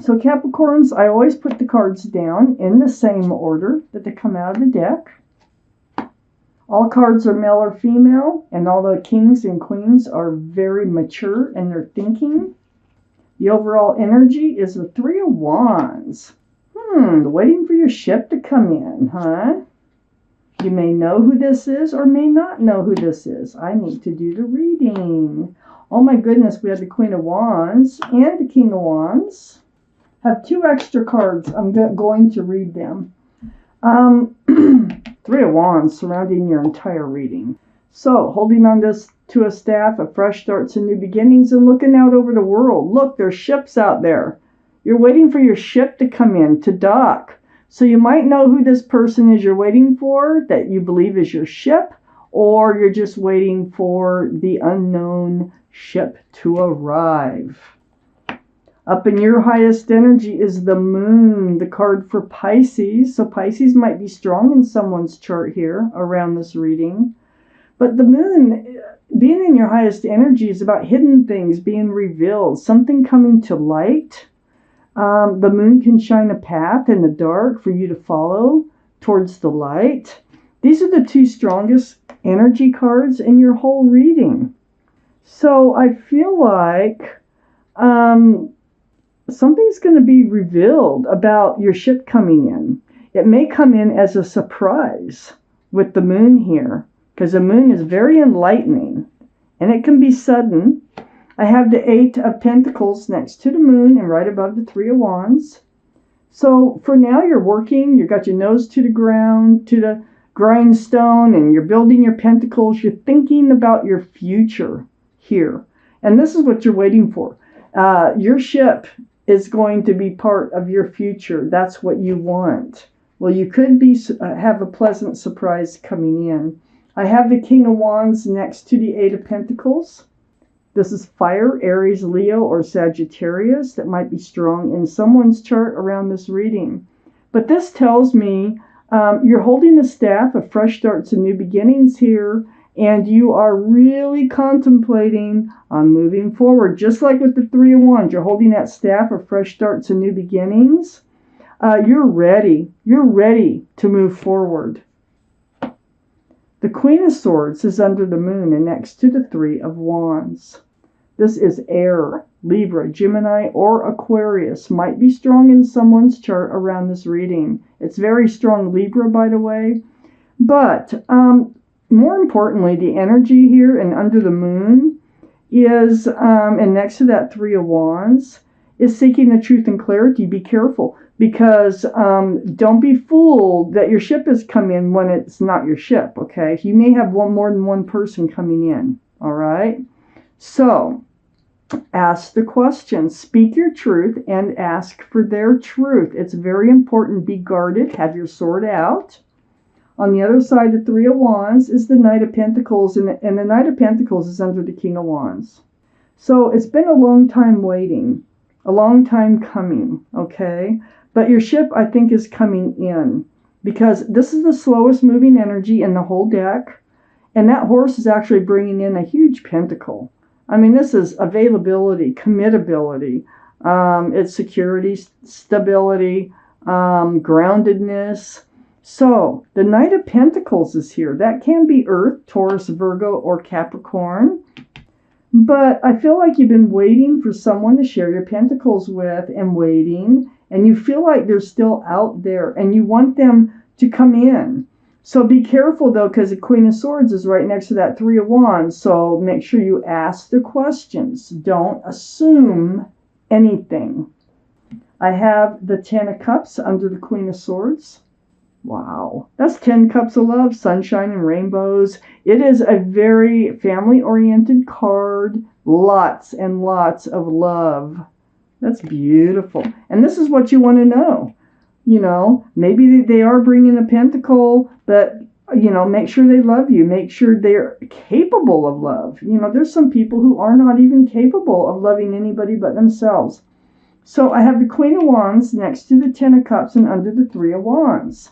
So Capricorns, I always put the cards down in the same order that they come out of the deck. All cards are male or female, and all the kings and queens are very mature in their thinking. The overall energy is the Three of Wands. Waiting for your ship to come in, huh? You may know who this is or may not know who this is. I need to do the reading. Oh my goodness, we have the Queen of Wands and the King of Wands. Have 2 extra cards. I'm going to read them. Three of Wands surrounding your entire reading. So, holding on to a staff of fresh starts and new beginnings and looking out over the world. Look, there's ships out there. You're waiting for your ship to come in, to dock. So you might know who this person is you're waiting for, that you believe is your ship, or you're just waiting for the unknown ship to arrive. Up in your highest energy is the Moon, the card for Pisces. So Pisces might be strong in someone's chart here around this reading. But the Moon, being in your highest energy, is about hidden things being revealed, something coming to light. The Moon can shine a path in the dark for you to follow towards the light. These are the 2 strongest energy cards in your whole reading. So I feel like something's going to be revealed about your ship coming in. It may come in as a surprise with the Moon here, because the Moon is very enlightening, and it can be sudden. I have the 8 of Pentacles next to the Moon and right above the 3 of Wands. So for now, you're working. You've got your nose to the ground, to the grindstone, and you're building your pentacles. You're thinking about your future here. And this is what you're waiting for. Your ship is going to be part of your future. That's what you want. Well, you could have a pleasant surprise coming in. I have the King of Wands next to the 8 of Pentacles. This is fire, Aries, Leo, or Sagittarius that might be strong in someone's chart around this reading. But this tells me you're holding a staff of fresh starts and new beginnings here, and you are really contemplating on moving forward. Just like with the 3 of Wands, you're holding that staff of fresh starts and new beginnings. You're ready. You're ready to move forward. The Queen of Swords is under the Moon and next to the 3 of Wands. This is air, Libra, Gemini, or Aquarius. Might be strong in someone's chart around this reading. It's very strong Libra, by the way. But more importantly, the energy here and under the Moon is, and next to that 3 of Wands, is seeking the truth and clarity. Be careful, because don't be fooled that your ship has come in when it's not your ship, okay? You may have more than one person coming in, all right? So, ask the question. Speak your truth and ask for their truth. It's very important. Be guarded. Have your sword out. On the other side, the 3 of Wands is the Knight of Pentacles, and the Knight of Pentacles is under the King of Wands. So, it's been a long time waiting. A long time coming, okay? But your ship, I think, is coming in because this is the slowest moving energy in the whole deck. And that horse is actually bringing in a huge pentacle. I mean, this is availability, committability. It's security, stability, groundedness. So the Knight of Pentacles is here. That can be Earth, Taurus, Virgo, or Capricorn. But I feel like you've been waiting for someone to share your pentacles with and waiting. And you feel like they're still out there and you want them to come in. So be careful, though, because the Queen of Swords is right next to that 3 of Wands. So make sure you ask the questions. Don't assume anything. I have the 10 of Cups under the Queen of Swords. Wow. That's 10 cups of love, sunshine, and rainbows. It is a very family-oriented card. Lots and lots of love. That's beautiful. And this is what you want to know. You know, maybe they are bringing a pentacle, but, you know, make sure they love you. Make sure they're capable of love. You know, there's some people who are not even capable of loving anybody but themselves. So I have the Queen of Wands next to the 10 of Cups and under the 3 of Wands.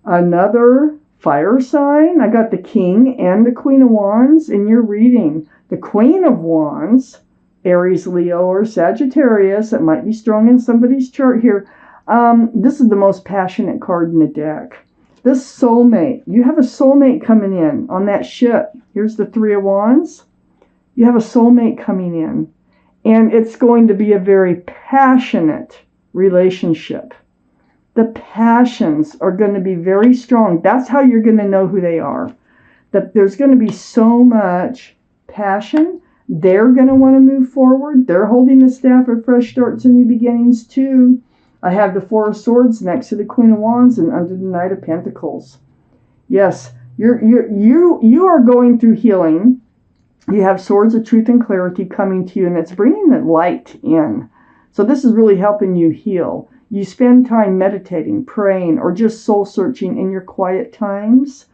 Another fire sign. I got the King and the Queen of Wands in your reading. The Queen of Wands Aries, Leo, or Sagittarius. It might be strong in somebody's chart here. This is the most passionate card in the deck. This soulmate. You have a soulmate coming in on that ship. Here's the Three of Wands. You have a soulmate coming in. And it's going to be a very passionate relationship. The passions are going to be very strong. That's how you're going to know who they are. That there's going to be so much passion. They're going to want to move forward. They're holding the staff of fresh starts and new beginnings too. I have the Four of Swords next to the Queen of Wands and under the Knight of Pentacles. Yes, you are going through healing. You have swords of truth and clarity coming to you, and it's bringing the light in. So this is really helping you heal. You spend time meditating, praying, or just soul searching in your quiet times.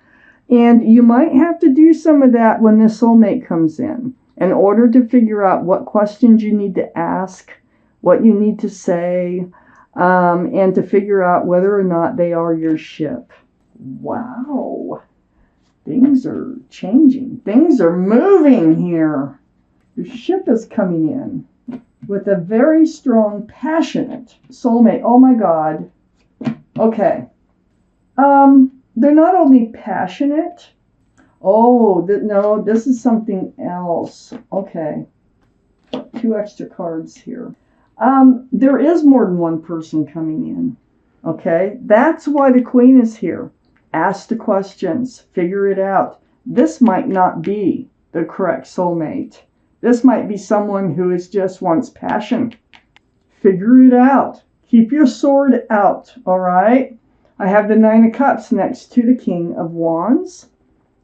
And you might have to do some of that when this soulmate comes in order to figure out what questions you need to ask, what you need to say, and to figure out whether or not they are your ship. Wow. Things are changing. Things are moving here. Your ship is coming in with a very strong, passionate soulmate. Oh my God. Okay. They're not only passionate. Oh, no, this is something else. Okay. 2 extra cards here. There is more than one person coming in. Okay. That's why the Queen is here. Ask the questions. Figure it out. This might not be the correct soulmate. This might be someone who is just wants passion. Figure it out. Keep your sword out, all right? I have the Nine of Cups next to the King of Wands.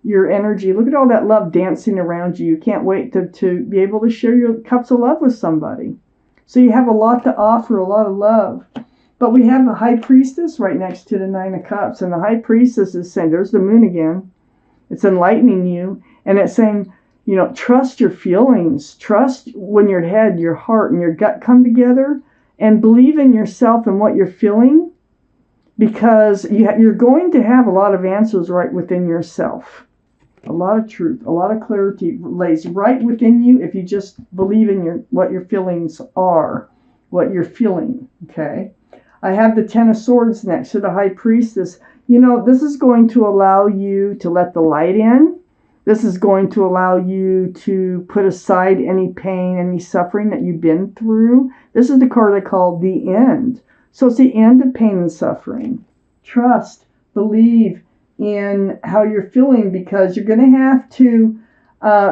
Your energy, look at all that love dancing around you. You can't wait to be able to share your cups of love with somebody. So you have a lot to offer, a lot of love. But we have the High Priestess right next to the Nine of Cups. And the High Priestess is saying, there's the moon again. It's enlightening you. And it's saying, you know, trust your feelings. Trust when your head, your heart, and your gut come together. And believe in yourself and what you're feeling. Because you're going to have a lot of answers right within yourself. A lot of truth, a lot of clarity lays right within you if you just believe in what your feelings are, what you're feeling, okay? I have the Ten of Swords next to the High Priestess. You know, this is going to allow you to let the light in. This is going to allow you to put aside any pain, any suffering that you've been through. This is the card I call the end. So it's the end of pain and suffering. Trust, believe in how you're feeling because you're going to have to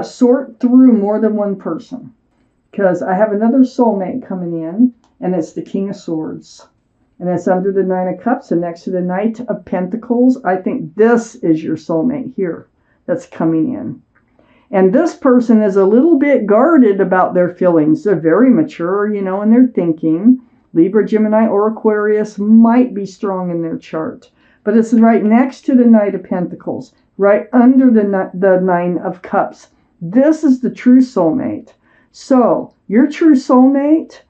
sort through more than one person. Because I have another soulmate coming in, and it's the King of Swords. And it's under the Nine of Cups and next to the Knight of Pentacles. I think this is your soulmate here that's coming in. And this person is a little bit guarded about their feelings. They're very mature, you know, in their thinking. Libra, Gemini, or Aquarius might be strong in their chart. But it's right next to the Knight of Pentacles, right under the Nine of Cups. This is the true soulmate. So, your true soulmate,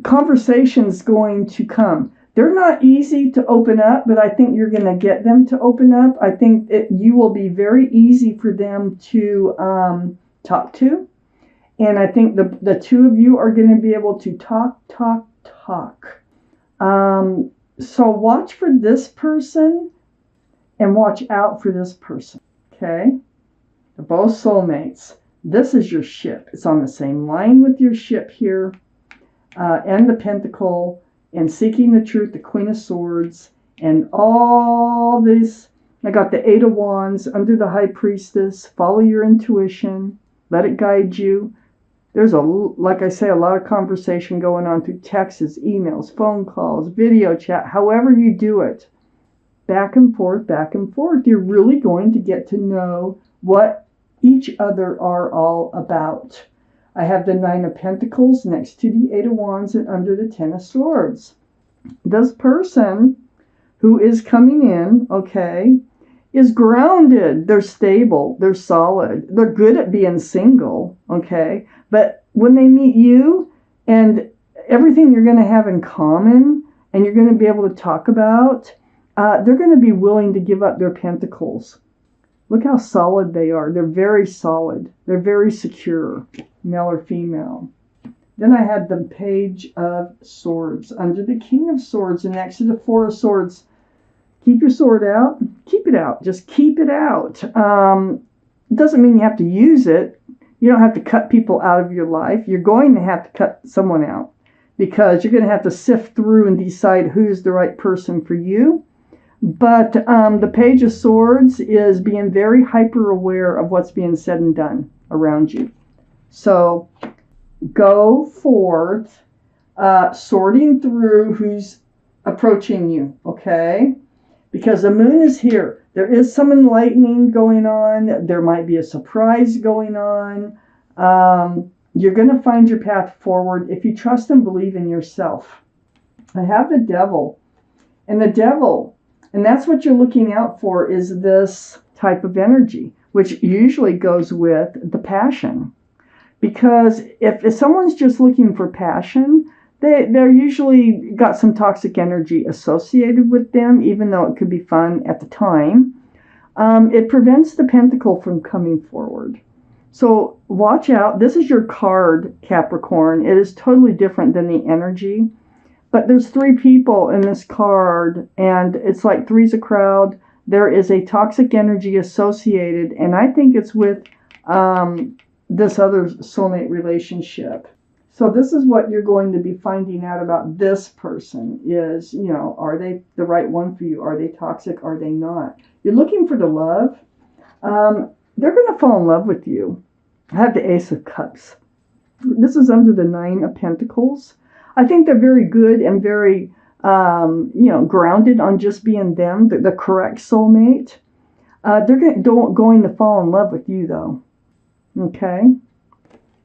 conversation's going to come. They're not easy to open up, but I think you're going to get them to open up. I think you will be very easy for them to talk to. And I think the two of you are going to be able to talk. So watch for this person and watch out for this person. Okay? They're both soulmates. This is your ship. It's on the same line with your ship here. And the Pentacle. And Seeking the Truth, the Queen of Swords. And all this. I got the Eight of Wands under the High Priestess. Follow your intuition. Let it guide you. There's like I say, a lot of conversation going on through texts, emails, phone calls, video chat, however you do it. Back and forth, back and forth. You're really going to get to know what each other are all about. I have the Nine of Pentacles next to the Eight of Wands and under the Ten of Swords. This person who is coming in, okay, is grounded. They're stable. They're solid. They're good at being single, okay? But when they meet you and everything you're going to have in common and you're going to be able to talk about, they're going to be willing to give up their pentacles. Look how solid they are. They're very solid. They're very secure, male or female. Then I had the Page of Swords under the King of Swords, and next to the Four of Swords. Keep your sword out. Keep it out. Just keep it out. Doesn't mean you have to use it. You don't have to cut people out of your life. You're going to have to cut someone out because you're going to have to sift through and decide who's the right person for you. But the Page of Swords is being very hyper aware of what's being said and done around you. So go forth, sorting through who's approaching you, okay? Because the moon is here. There is some enlightening going on. There might be a surprise going on. You're going to find your path forward if you trust and believe in yourself. I have the Devil. And the Devil, and that's what you're looking out for, is this type of energy, which usually goes with the passion. Because if someone's just looking for passion, they're usually got some toxic energy associated with them, even though it could be fun at the time. It prevents the pentacle from coming forward. So watch out. This is your card, Capricorn. It is totally different than the energy. But there's 3 people in this card, and it's like 3's a crowd. There is a toxic energy associated, and I think it's with this other soulmate relationship. So this is what you're going to be finding out about this person is, are they the right one for you? Are they toxic? Are they not? You're looking for the love. They're going to fall in love with you. I have the Ace of Cups. This is under the 9 of Pentacles. I think they're very good and very, grounded on just being them, the correct soulmate. They're going to fall in love with you, though. Okay?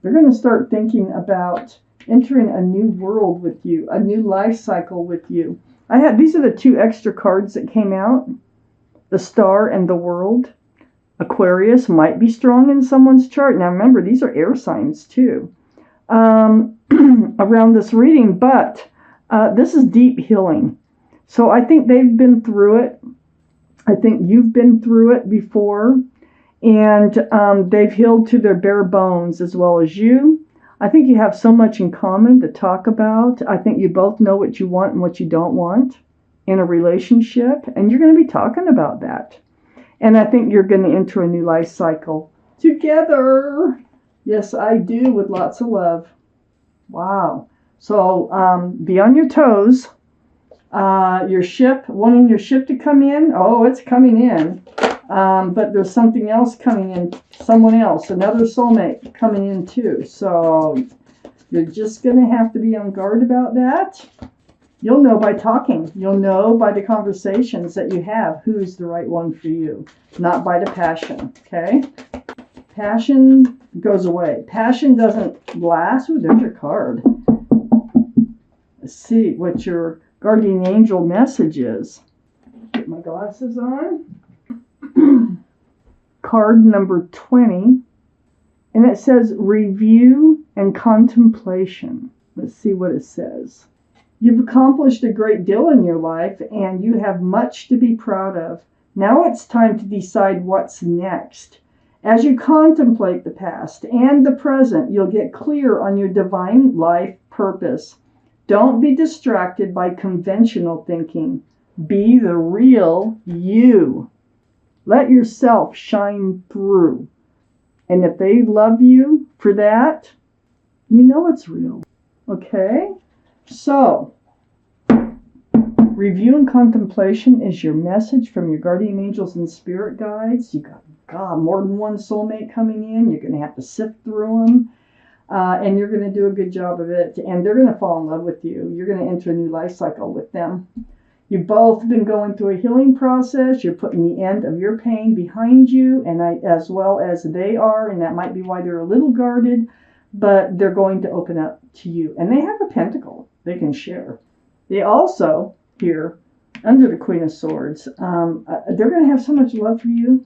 They're going to start thinking about entering a new world with you, a new life cycle with you. These are the 2 extra cards that came out. The Star and the World. Aquarius might be strong in someone's chart. Now remember, these are air signs too. Around this reading, but this is deep healing. So I think they've been through it. I think you've been through it before. And they've healed to their bare bones as well as you. I think you have so much in common to talk about. I think you both know what you want and what you don't want in a relationship. And you're going to be talking about that. And I think you're going to enter a new life cycle together. Yes, I do, with lots of love. Wow. So be on your toes. Your ship, wanting your ship to come in. Oh, it's coming in. But there's something else coming in. Someone else, another soulmate coming in too. So you're just going to have to be on guard about that. You'll know by talking. You'll know by the conversations that you have who's the right one for you. Not by the passion, okay? Passion goes away. Passion doesn't last. Ooh, there's your card. Let's see what your guardian angel message is. Get my glasses on. Card number 20. And it says review and contemplation. Let's see what it says. You've accomplished a great deal in your life and you have much to be proud of. Now it's time to decide what's next. As you contemplate the past and the present, you'll get clear on your divine life purpose. Don't be distracted by conventional thinking. Be the real you. Let yourself shine through. And if they love you for that, you know it's real. Okay? So, review and contemplation is your message from your guardian angels and spirit guides. You got more than one soulmate coming in. You're going to have to sift through them. And you're going to do a good job of it. And they're going to fall in love with you. You're going to enter a new life cycle with them. You've both been going through a healing process. You're putting the end of your pain behind you, and as well as they are. And that might be why they're a little guarded. But they're going to open up to you. And they have a pentacle they can share. They also, here, under the Queen of Swords, they're going to have so much love for you.